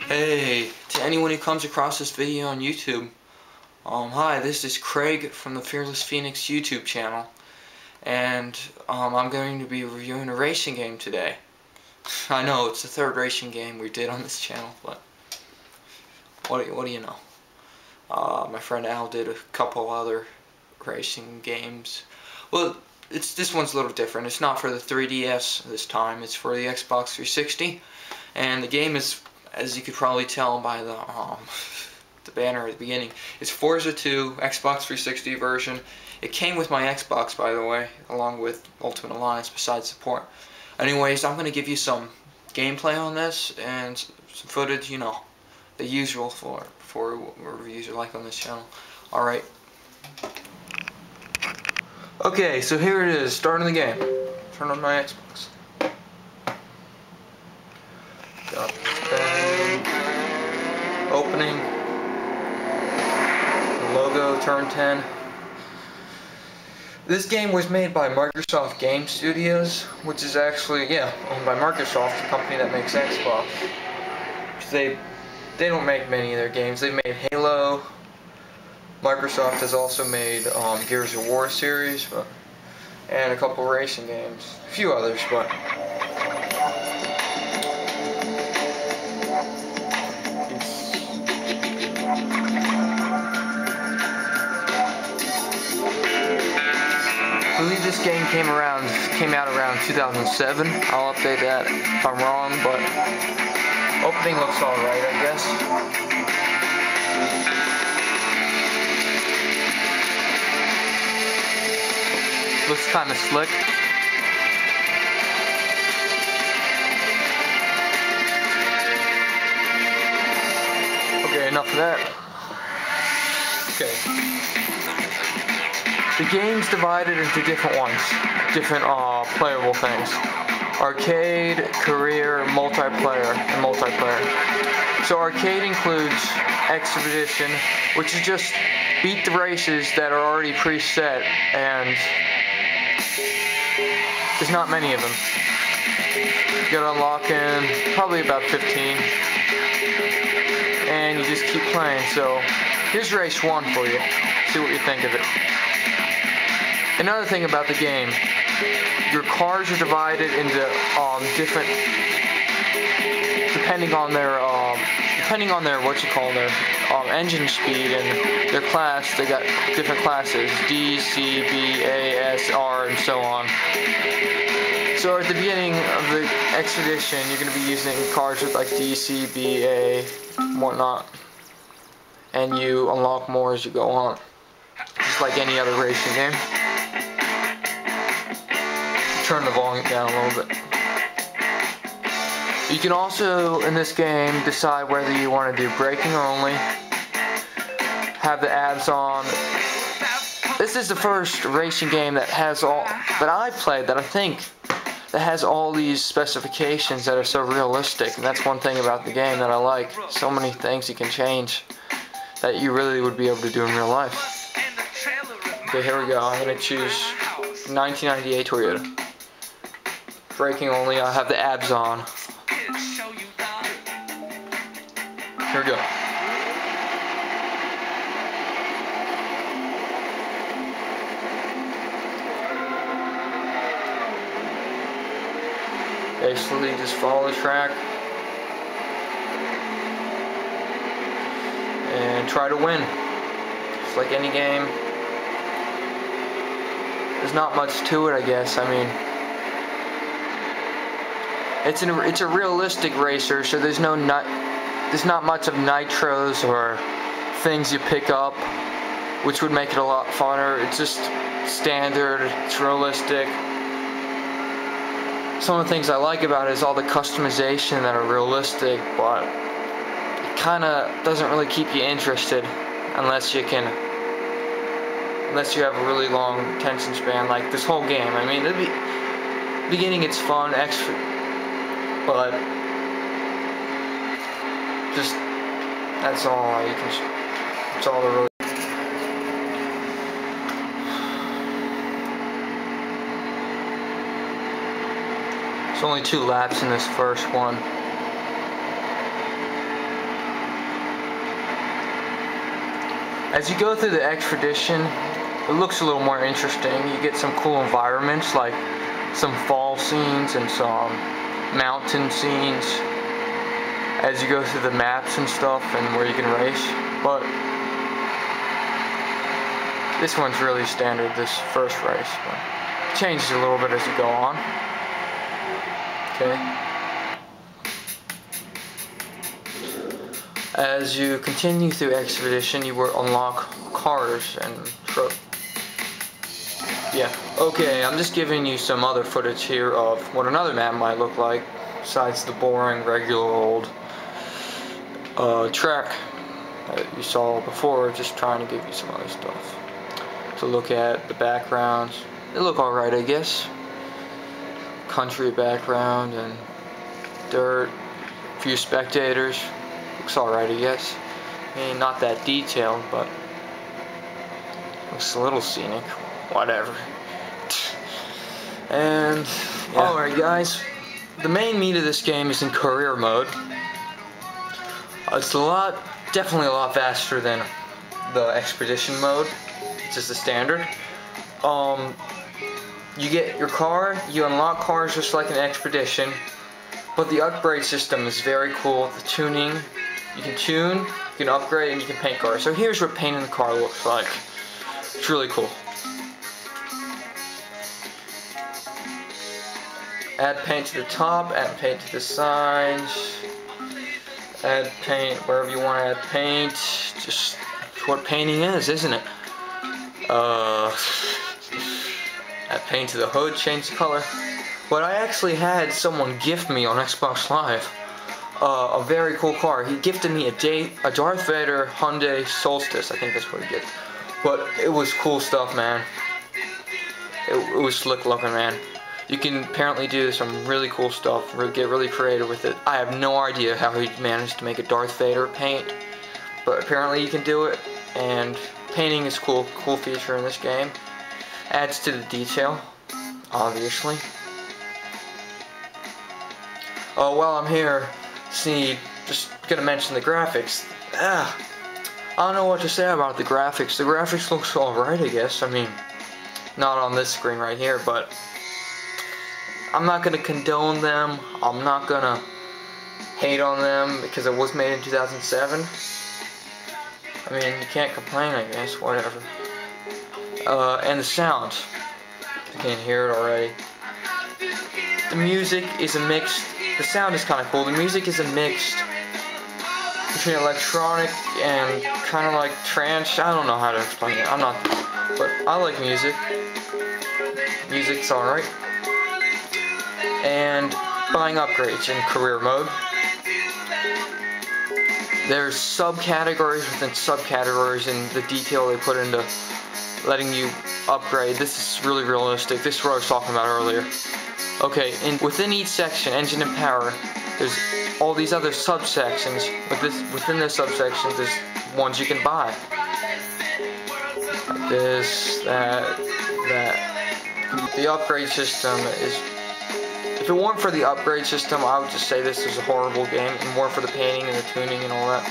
Hey, to anyone who comes across this video on YouTube, hi, this is Craig from the Fearless Phoenix YouTube channel, and I'm going to be reviewing a racing game today. I know, it's the third racing game we did on this channel, but what do you know? My friend Al did a couple other racing games. Well, this one's a little different. It's not for the 3DS this time, it's for the Xbox 360, and the game is, as you could probably tell by the banner at the beginning, it's Forza 2 Xbox 360 version. It came with my Xbox, by the way, along with Ultimate Alliance besides support. Anyways, I'm going to give you some gameplay on this and some footage, you know, the usual for reviews are like on this channel. Alright. Okay, so here it is, starting the game. Turn on my Xbox. Got opening, the logo, turn 10. This game was made by Microsoft Game Studios, which is actually, owned by Microsoft, the company that makes Xbox. They don't make many of their games. They've made Halo. Microsoft has also made Gears of War series, and a couple racing games. A few others, but I believe this game came out around 2007. I'll update that if I'm wrong, but opening looks alright, I guess. Looks kind of slick. Okay, enough of that. Okay. The game's divided into different ones, different playable things. Arcade, career, multiplayer, and multiplayer. So arcade includes Expedition, which is just beat the races that are already preset, and there's not many of them. You gotta unlock in probably about 15, and you just keep playing. So here's race 1 for you. See what you think of it. Another thing about the game, your cars are divided into different, depending on their engine speed and their class. They got different classes: D, C, B, A, S, R, and so on. So at the beginning of the Expedition, you're going to be using cars with like D, C, B, A, whatnot, and you unlock more as you go on, just like any other racing game. Turn the volume down a little bit. You can also, in this game, decide whether you want to do braking only, have the abs on. This is the first racing game that has I've played that I think that has all these specifications that are so realistic, and that's one thing about the game that I like. So many things you can change that you really would be able to do in real life. Okay, here we go. I'm going to choose 1998 Toyota. Braking only, I have the abs on. Here we go. Basically, just follow the track and try to win. Just like any game. There's not much to it, I guess. I mean, it's a realistic racer, so there's not much of nitros or things you pick up, which would make it a lot funner. It's just standard, it's realistic. Some of the things I like about it is all the customization that are realistic, but it kind of doesn't really keep you interested unless you have a really long attention span, like this whole game. I mean, the beginning it's fun, but just that's all you can. That's all the really. There's only 2 laps in this first one. As you go through the expedition, it looks a little more interesting. You get some cool environments like some fall scenes and some mountain scenes as you go through the maps and stuff and where you can race. But this one's really standard, this first race. But it changes a little bit as you go on. Okay. As you continue through expedition, you will unlock cars and trucks. Yeah, okay, I'm just giving you some other footage here of what another map might look like, besides the boring, regular old track that you saw before, just trying to give you some other stuff to look at. The backgrounds, they look alright, I guess. Country background and dirt, a few spectators, looks alright, I guess. I mean, not that detailed, but looks a little scenic. Whatever. And yeah. Alright guys, the main meat of this game is in career mode. It's definitely a lot faster than the expedition mode, which is the standard. You get your car, you unlock cars just like an expedition, but the upgrade system is very cool. The tuning, you can tune, you can upgrade, and you can paint cars. So here's what painting the car looks like. It's really cool. Add paint to the top, add paint to the sides, add paint wherever you want to add paint. Just what painting is, isn't it? Add paint to the hood, change the color. But I actually had someone gift me on Xbox Live a very cool car. He gifted me a Darth Vader Hyundai Solstice. I think that's what he did. But it was cool stuff, man. It was slick looking, man. You can apparently do some really cool stuff, get really creative with it. I have no idea how he managed to make a Darth Vader paint, but apparently you can do it, and painting is cool feature in this game. Adds to the detail, obviously. Oh, while I'm here, just gonna mention the graphics. I don't know what to say about the graphics. The graphics looks alright, I guess. I mean, not on this screen right here, but I'm not going to condone them. I'm not going to hate on them because it was made in 2007. I mean, you can't complain, I guess, whatever. And the sound. You can hear it already. The music is a mixed, the sound is kind of cool. The music is a mixed between electronic and kind of like trance. I don't know how to explain it. But I like music. Music's alright. And buying upgrades in career mode. There's subcategories within subcategories and the detail they put into letting you upgrade. This is really realistic. This is what I was talking about earlier. Okay, and within each section, engine and power, there's all these other subsections. But within the subsections, there's ones you can buy. Like this, that. The upgrade system is... If it weren't for the upgrade system, I would just say this is a horrible game, and more for the painting and the tuning and all that.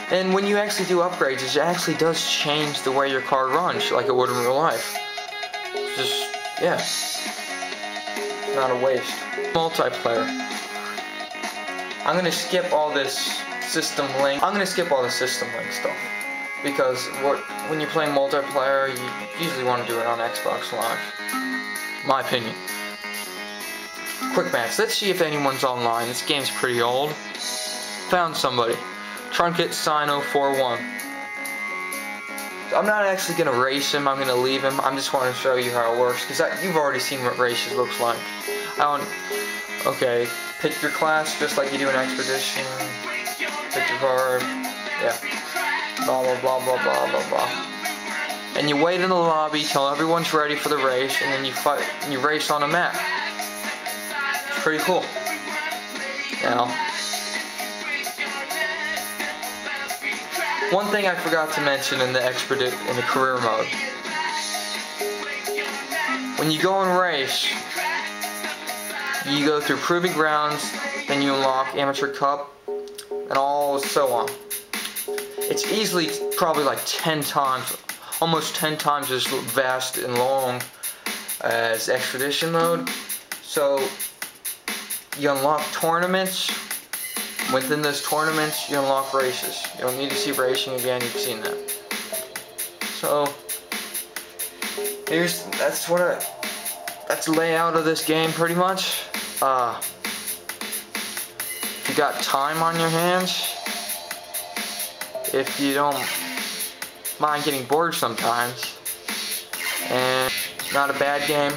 And when you actually do upgrades, it actually does change the way your car runs, like it would in real life. It's just, yeah. Not a waste. Multiplayer. I'm gonna skip all this system link. I'm gonna skip all the system link stuff. Because when you're playing multiplayer, you usually want to do it on Xbox Live. My opinion. Quick match. Let's see if anyone's online. This game's pretty old. Found somebody. Trunket Sino 41. I'm not actually going to race him. I'm going to leave him. I'm just want to show you how it works. Because you've already seen what races looks like. Okay. Pick your class just like you do in Expedition. Pick your card. Yeah. Blah, blah, blah, blah, blah, blah, blah. And you wait in the lobby till everyone's ready for the race. And then you fight. And you race on a map. Pretty cool. Now, one thing I forgot to mention in the career mode. When you go and race, you go through Proving Grounds, then you unlock Amateur Cup, and all so on. It's easily probably like 10 times, almost 10 times as vast and long as Expedition mode. So you unlock tournaments. Within those tournaments, you unlock races. You don't need to see racing again. You've seen that. So that's the layout of this game pretty much. If you got time on your hands, if you don't mind getting bored sometimes, and not a bad game,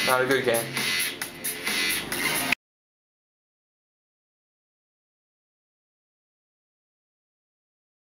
not a good game.